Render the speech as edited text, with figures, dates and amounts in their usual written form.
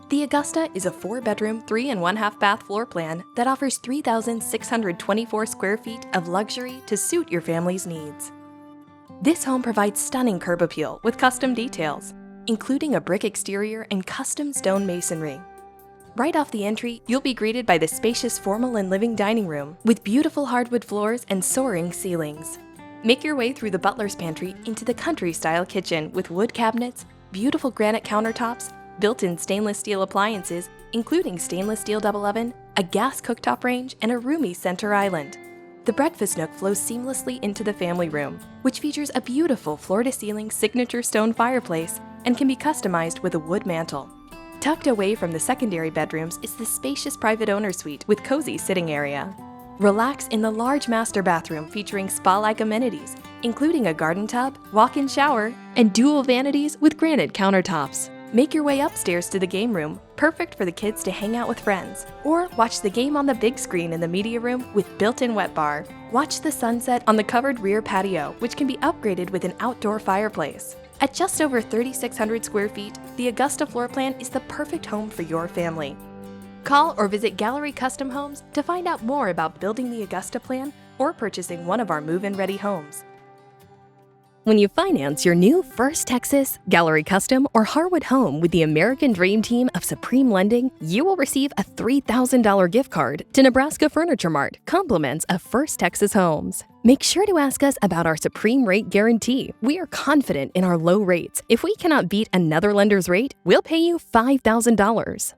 The Augusta is a 4-bedroom, 3 1/2 bath floor plan that offers 3,624 square feet of luxury to suit your family's needs. This home provides stunning curb appeal with custom details, including a brick exterior and custom stone masonry. Right off the entry, you'll be greeted by the spacious formal and living dining room with beautiful hardwood floors and soaring ceilings. Make your way through the butler's pantry into the country-style kitchen with wood cabinets, beautiful granite countertops, built-in stainless steel appliances, including stainless steel double oven, a gas cooktop range, and a roomy center island. The breakfast nook flows seamlessly into the family room, which features a beautiful floor-to-ceiling signature stone fireplace and can be customized with a wood mantel. Tucked away from the secondary bedrooms is the spacious private owner suite with cozy sitting area. Relax in the large master bathroom featuring spa-like amenities, including a garden tub, walk-in shower, and dual vanities with granite countertops. Make your way upstairs to the game room, perfect for the kids to hang out with friends, or watch the game on the big screen in the media room with built-in wet bar. Watch the sunset on the covered rear patio, which can be upgraded with an outdoor fireplace. At just over 3,600 square feet, the Augusta floor plan is the perfect home for your family. Call or visit Gallery Custom Homes to find out more about building the Augusta plan or purchasing one of our move-in ready homes. When you finance your new First Texas, Gallery Custom, or Harwood home with the American Dream Team of Supreme Lending, you will receive a $3,000 gift card to Nebraska Furniture Mart, compliments of First Texas Homes. Make sure to ask us about our Supreme Rate Guarantee. We are confident in our low rates. If we cannot beat another lender's rate, we'll pay you $5,000.